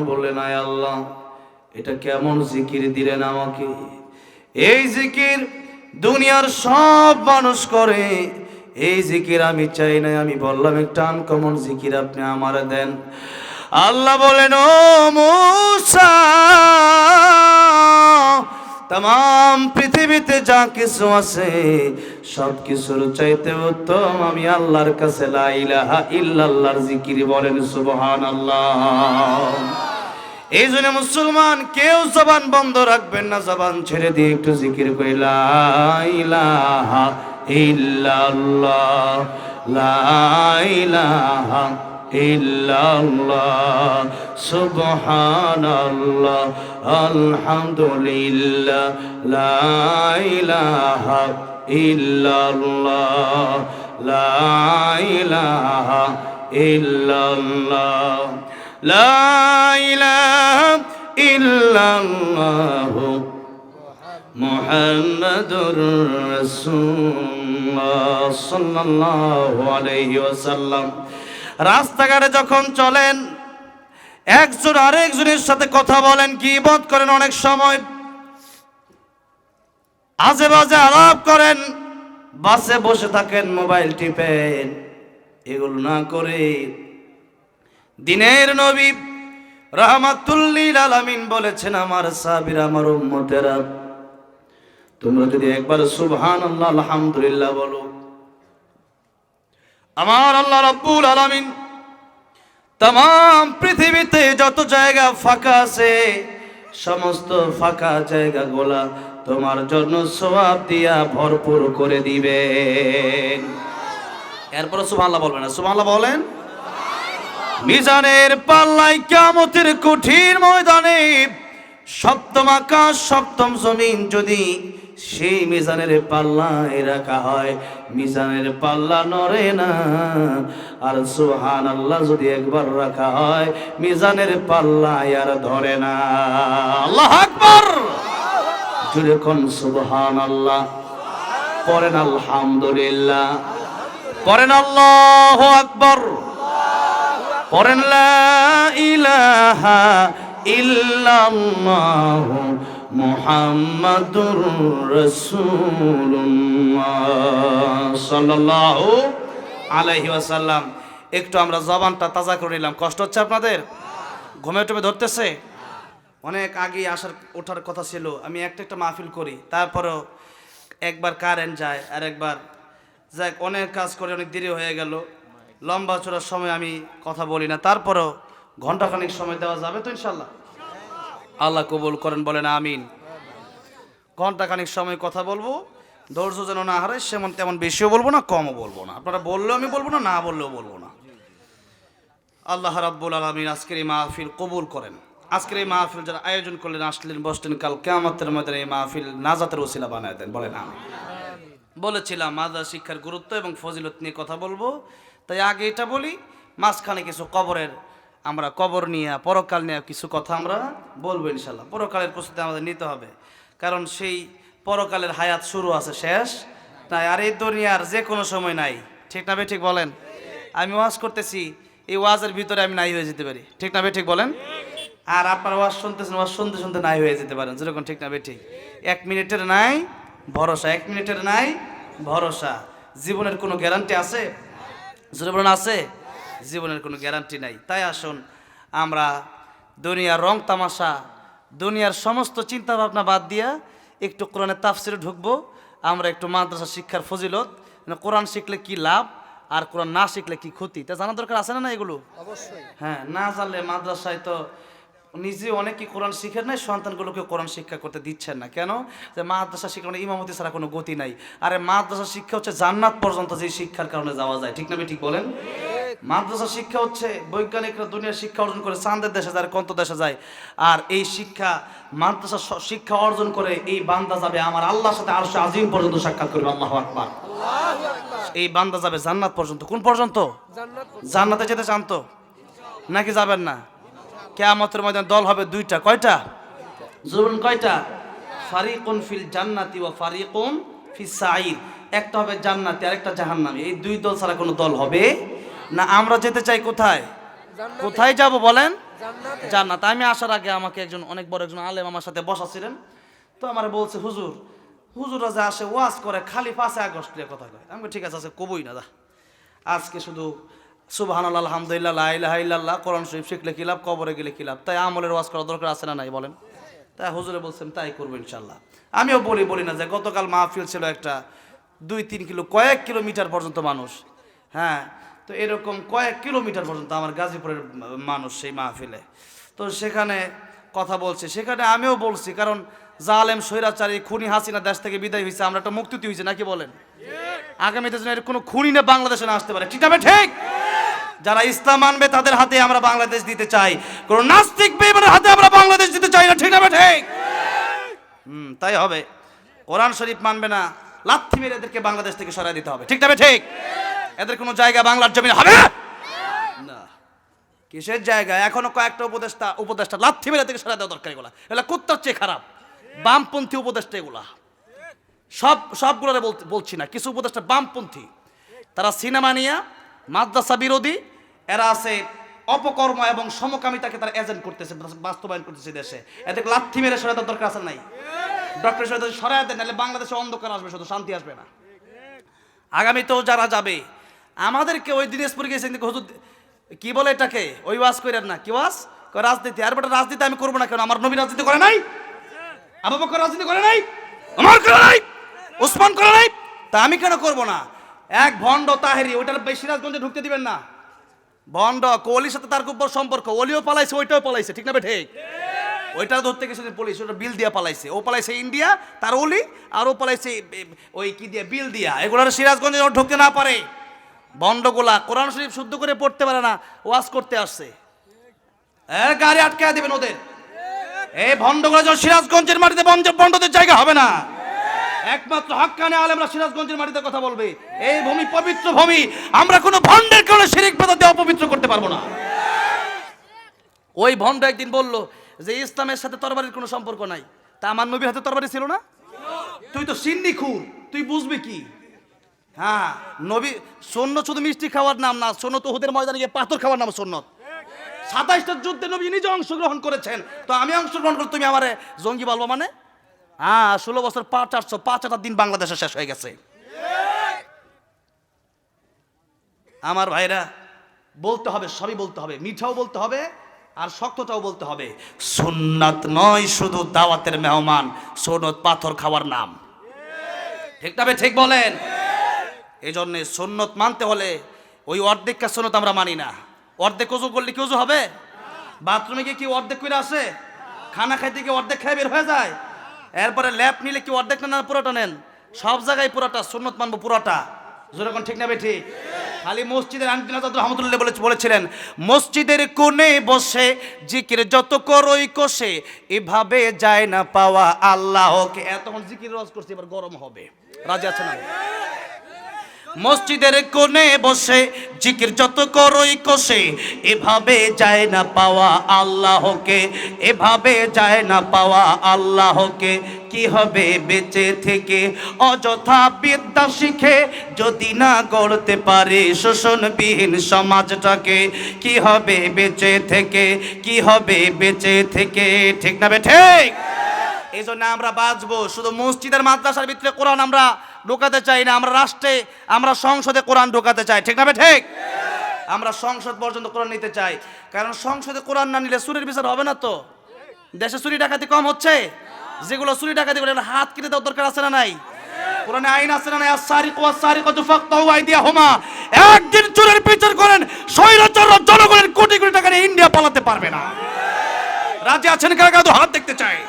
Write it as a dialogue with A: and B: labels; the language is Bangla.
A: বললেন, আয় আল্লাহ, এটা কেমন জিকির দিলেন আমাকে? এই জিকির দুনিয়ার সব মানুষ করে, এই জিকির আমি চাই না। আমি বললাম, একটা আনকমন জিকির আপনি আমার দেন। আল্লাহ বলেন, ও মূসা, তাম পৃথিবীতে যা কিছু আছে সব কিছুর চাইতে উত্তম আমি আল্লাহর কাছে লা ইলাহা ইল্লাল্লাহর জিকির বলেন সুবহানাল্লাহ। এই জন্য মুসলমান কেউ জবান বন্ধ রাখবেন না, জবান ছেড়ে দিয়ে একটু জিকির করি, লা ইলাহা ইল্লাল্লাহ, লা ইলাহা ইল্লাল্লাহ, সুবহানাল্লাহ, আলহামদুলিল্লাহ, লা ইলাহা ইল্লাল্লাহ, লা ইলাহা ইল্লাল্লাহ, লা ইলাহা ইল্লাল্লাহ, মুহাম্মাদুর রাসূলুল্লাহ সাল্লাল্লাহু আলাইহি ওয়াসাল্লাম। রাস্তাঘাটে যখন চলেন, একজন আরেকজনের সাথে কথা বলেন, গীবত করেন, অনেক সময় আজে বাজে আলাপ করেন, বাসে বসে থাকেন, মোবাইল টিপেন, এগুলো না করে দিনের নবী রাহমাতুল লিল আলামিন বলেছেন, আমার সাহাবীরা, আমার উম্মতেরা, তোমরা যদি একবার সুবহানাল্লাহ আলহামদুলিল্লাহ বলো, আমার আল্লাহ রাব্বুল আলামিন তাম পৃথিবীতে যত জায়গা ফাঁকা আছে সমস্ত ফাঁকা জায়গাগুলা তোমার জন্য সওয়াব দিয়া ভরপুর করে দিবেন। এরপরে সুবহানাল্লাহ বলবেন না, সুবহানাল্লাহ বলেন। মিজানের পাল্লায় কিয়ামতের কঠিন ময়দানে সপ্তম আকাশ সপ্তম জমিন যদি সেই মিজানের পাল্লায় রাখা হয়, মিজানের পাল্লা নড়ে না। আর সুবহানাল্লাহ যদি একবার রাখা হয়, মিজানের পাল্লা আর ধরে না। আল্লাহু আকবার, জোরে কোন সুবহানাল্লাহ, পড়েন আলহামদুলিল্লাহ, পড়েন আল্লাহু আকবার, পড়েন লা ইলাহা ইল্লাল্লাহ মুহাম্মাদুর রাসূলুল্লাহ সাল্লাল্লাহু আলাইহি ওয়াসাল্লাম। একটু আমরা জবানটা তাজা করে নিলাম। কষ্ট হচ্ছে আপনাদের? ঘুমে টুমে ধরতেছে? অনেক আগে ওঠার কথা ছিল, আমি একটা মাহফিল করি, তারপরেও একবার কারেন্ট যায় আর একবার যাক, অনেক কাজ করে অনেক দেরি হয়ে গেল। লম্বা চড়ার সময় আমি কথা বলি না, তারপরেও ঘন্টাখানিক সময় দেওয়া যাবে তো ইনশাল্লাহ? আল্লাহ কবুল করেন, বলেন আমিন। ঘন্টাখানিক সময় কথা বলবো, ধৈর্য যেন না হারাই, তেমন বেশিও বলবো না, কমও বলবো না। আপনারা বললেও আমি বলবো না, না বললেও বলবো না। আল্লাহ রাব্বুল আলামিন আজকের এই মাহফিল কবুল করেন। আজকের এই মাহফিল যারা আয়োজন করলেন, আসলেন, বসলেন, কাল কিয়ামতের ময়দানে এই মাহফিল নাজাতের ওসিলা বানায় দেন, বলেন আমিন। বলেছিলাম মাদ্রাসা শিক্ষার গুরুত্ব এবং ফজিলত নিয়ে কথা বলবো, তাই আগে এটা বলি, মাঝখানে কিছু আমরা কবর নিয়ে, পরকাল নিয়ে কিছু কথা আমরা বলবো ইনশাল্লাহ। পরকালের প্রস্তুতি আমাদের নিতে হবে, কারণ সেই পরকালের হায়াত শুরু আছে, শেষ নাই। আর এই দুনিয়ার যে কোনো সময় নাই, ঠিক না ঠিক বলেন? আমি ওয়াজ করতেছি, এই ওয়াজের ভিতরে আমি নাই হয়ে যেতে পারি, ঠিক না ঠিক বলেন? আর আপনার ওয়াজ শুনতেছেন, ওয়াজ শুনতে শুনতে নাই হয়ে যেতে পারেন, যেরকম, ঠিক না ঠিক? 1 মিনিটের নাই ভরসা, 1 মিনিটের নাই ভরসা। জীবনের কোনো গ্যারান্টি আছে? জীবন আছে? জীবনের কোনো গ্যারান্টি নাই। তাই আসুন আমরা দুনিয়ার রং তামাশা, দুনিয়ার সমস্ত চিন্তা ভাবনা বাদ দিয়া একটু কোরআনের তাফসিরে ঢুকবো। আমরা একটু মাদ্রাসা শিক্ষার ফজিলত, কোরআন শিখলে কি লাভ আর কোরআন না শিখলে কি ক্ষতি, তা জানা দরকার আছে না এগুলো? অবশ্যই। হ্যাঁ, না জানলে মাদ্রাসায় তো নিজে অনেকেই কোরআন শিখেন নাই, সন্তানগুলোকে কোরআন শিক্ষা করতে দিচ্ছেন না। কেন? যে মাদ্রাসা শিক্ষা মানে ইমামতি ছাড়া কোনো গতি নাই। আরে মাদ্রাসা শিক্ষা হচ্ছে জান্নাত পর্যন্ত যে শিক্ষার কারণে যাওয়া যায়, ঠিক না ঠিক বলেন? মাদ্রাসা শিক্ষা হচ্ছে বৈজ্ঞানিকরা দুনিয়ার শিক্ষা অর্জন করে চাঁদের দেশে যায়, কন্ত দেশে যায়। আর এই শিক্ষা, মাদ্রাসা শিক্ষা অর্জন করে এই বান্দা যাবে আমার আল্লাহর সাথে আরশে আজিম পর্যন্ত সাক্ষাৎ করবে। আল্লাহু আকবার। এই বান্দা যাবে জান্নাত পর্যন্ত। কোন পর্যন্ত? জান্নাতে যেতে চান তো নাকি যাবেন না? কিয়ামতের ময়দানে দল হবে 2টা। কয়টা? জুরুন কয়টা? ফারিকুন ফিল জান্নাতি ওয়া ফারিকুন ফিস সাঈর। একটা হবে জান্নাতি আর একটা জাহান্নামী। এই 2 দল ছাড়া কোনো দল হবে না। আমরা যেতে চাই কোথায়? কোথায় যাব বলেন? জান্নাত। আমি আসার আগে আমাকে একজন অনেক বড় একজন আলেম আমার সাথে বসা ছিলেন, তো আমার বলছে হুজুররা যে আসে ওয়াজ করে খালি 5 আগস্ট নিয়ে কথা কয়। আমি বলি, ঠিক আছে আজকে কবই না, আজকে শুধু সুবহানাল্লাহ আলহামদুলিল্লাহ লা ইলাহা ইল্লাল্লাহ কোরআন শরীফ শিখলে কি লাভ, কবরে গেলে কি লাভ, তাই আমলের ওয়াজ করা দরকার আছে না নাই বলেন? তাই হুজুরে বলছেন তাই করবো ইনশাল্লাহ। আমিও বলি না যে গতকাল মাহফিল ছিল একটা 2-3 কিলো কয়েক কিলোমিটার পর্যন্ত মানুষ, হ্যাঁ, তো এরকম কয়েক কিলোমিটার পর্যন্ত আমার গাজীপুরের মানুষ সেই মাহফিলে, তো সেখানে কথা বলছে, সেখানে আমিও বলছি, কারণ জালেম স্বৈরাচারী খুনি হাসিনা দেশ থেকে বিদায় হয়েছে, আমরা একটা মুক্তি হয়েছে নাকি বলেন? আগামীতে যেন কোনো খুনি না বাংলাদেশে না আসতে পারে, ঠিক না ঠিক? যারা ইসলাম মানবে তাদের হাতে আমরা বাংলাদেশ দিতে চাই, কোন নাস্তিক বেঈমানের হাতে আমরা বাংলাদেশ দিতে চাই না, ঠিক না ঠিক? তাই হবে। কোরআন শরীফ মানবে না, লাথি মেরে এদেরকে বাংলাদেশ থেকে সরাই দিতে হবে, ঠিক না ঠিক? এদের কোনো জায়গা বাংলার জমিনে হবে না। কিসের জায়গা? এখনো কয়েকটা উপদেষ্টা লাথি মেরে থেকে সরাই দেওয়া দরকার। এগুলা এগুলা কুত্তার চেয়ে খারাপ, বামপন্থী উপদেষ্টা এগুলা। সবগুলো বলছি না, কিছু উপদেষ্টা বামপন্থী, তারা সিনেমা নিয়ে মাদ্রাসা বিরোধী, এরা আছে অপকর্ম এবং সমকামিতাকে তারা এজেন্ট করতেছে, বাস্তবায়ন করতেছে দেশে। এদের লাথি মেরে সরাই দেওয়ার দরকার আছে নাই? ডক্টর সাহেব সরাই দেন, নাহলে বাংলাদেশে অন্ধকার আসবে, শুধু শান্তি আসবে না। আগামীতেও যারা যাবে আমাদেরকে ওই দিনাজপুর গেছে হুজুর কি বলে এটাকে, ওই ওয়াজ করেন না, কি ওয়াজ রাজনীতি। আর বেটা রাজনীতি আমি করবো না কেন? আমার নবী রাজনীতি করে নাই, আবু বকর রাজনীতি করে নাই, ওমর করে নাই, ওসমান করে নাই, তা আমি কেন করবো না? এক ভণ্ড তাহেরি, ওইটার সিরাজগঞ্জে ঢুকতে দিবেন না। ভণ্ড কোহলির সাথে তার খুব বড় সম্পর্ক, ওলিও পালাইছে, ওইটাও পালাইছে, ঠিক না ঠিক? ওইটাও ধরতে গেছে পুলিশ, ওটা বিল দিয়া পালাইছে। ও পালাইছে ইন্ডিয়া, তার ওলি, আর ও পালাইছে ওই কি দিয়া, বিল দিয়া। এগুলো সিরাজগঞ্জে ঢুকতে না পারে। ভণ্ডগুলা কোরআন শরীফ শুদ্ধ করে পড়তে পারে না, ওয়াজ করতে আসছে, গাড়ি আটকে দিবেন ওদের। এই ভণ্ডগুলা যখন সিরাজগঞ্জের মাটিতে ভণ্ডদের জায়গা হবে না। একমাত্র হক্কানি আলেমরা সিরাজগঞ্জের মাটিতে কথা বলবে। এই ভূমি পবিত্র ভূমি, আমরা কোনো ভণ্ডের কারণে শিরক বিদআত দিয়ে অপবিত্র করতে পারবো না। ওই ভণ্ড একদিন বলল যে ইসলামের সাথে তরবারির কোনো সম্পর্ক নাই। তা আমার নবীর হাতে তরবারি ছিল না? তুই তো সিন্নি খুর, তুই বুঝবি কি? হ্যাঁ, নবী সুন্নত শুধু মিষ্টি খাওয়ার নাম না, সুন্নত উহুদের ময়দানে গিয়ে পাথর খাওয়ার নাম সুন্নত। 27টা যুদ্ধে নবী নিজে অংশগ্রহণ করেছেন, তো আমি অংশগ্রহণ করে তুমি আমারে জঙ্গি বলবো মানে? হ্যাঁ, 16 বছর 5-8 দিন বাংলাদেশে শেষ হয়ে গেছে। আমার ভাইরা, বলতে হবে, সবই বলতে হবে, মিঠাও বলতে হবে আর শক্তটাও বলতে হবে। সুন্নাত নয় শুধু দাওয়াতের মেহমান, সুন্নত পাথর খাওয়ার নাম, ঠিক না? ঠিক বলেন। এই জন্যে সুন্নত মানতে হলে ওই অর্ধেকটা সুন্নত আমরা মানি না। অর্ধেক ওযু করলে কি ওযু হবে? বাথরুমে গিয়ে কি অর্ধেক করে আসে? খানা খাইতে গিয়ে অর্ধেক খেয়ে বের হয়ে যায়? এরপরে ল্যাপ নিলে কি অর্ধেক না পুরোটা নেন? সব জায়গায় পুরোটা সুন্নত মানবো, পুরোটা। যেরকম ঠিক না ঠিক? খালি মসজিদের আনটিনা রহমতুল্লাহ বলেছিলেন, মসজিদের কোণে বসে জিকির যত করই কষে, এভাবে যায় না পাওয়া আল্লাহকে। এতক্ষণ জিকির রস করছে, এবার গরম হবে। রাজি আছে না? মসজিদের কোণে বসে জিকির যত করই কষে, এভাবে যায় না পাওয়া আল্লাহকে, এভাবে যায় না পাওয়া আল্লাহকে। কি হবে বেঁচে থেকে অযথা বিদ্যা শিখে, যদি না গড়তে পারে শোষণবিহীন সমাজটাকে? কি হবে বেঁচে থেকে, কি হবে বেঁচে থেকে, ঠিক না ঠিক? এই জন্য আমরা বাঁচবো। শুধু মসজিদের মাদ্রাসার ভিতরে কোরআন আমরা ঢোকাতে চাই না, আমরা রাষ্ট্রে, আমরা সংসদে কোরআন ঢোকাতে চাই, ঠিক না ঠিক? আমরা সংসদ পর্যন্ত কোরআন নিতে চাই, কারণ সংসদে কোরআন না নিলে চুরির বিচার হবে না। তো দেশে চুরি ডাকাতি কম হচ্ছে? যেগুলো চুরি ডাকাতি করে হাত কেটে দেওয়ার দরকার আছে না নাই? কোরআনে আইন আছে না নাই? আস-সারিকু ওয়াস-সারিকাতু ফাকতাউ আইদিয়াহুমা। একদিন চুরির বিচার করেন, স্বৈরাচাররা জনগণের কোটি কোটি টাকা নিয়ে ইন্ডিয়া পালাতে পারবে না। রাজি আছেন কারা? কারা হাত দেখতে চায়?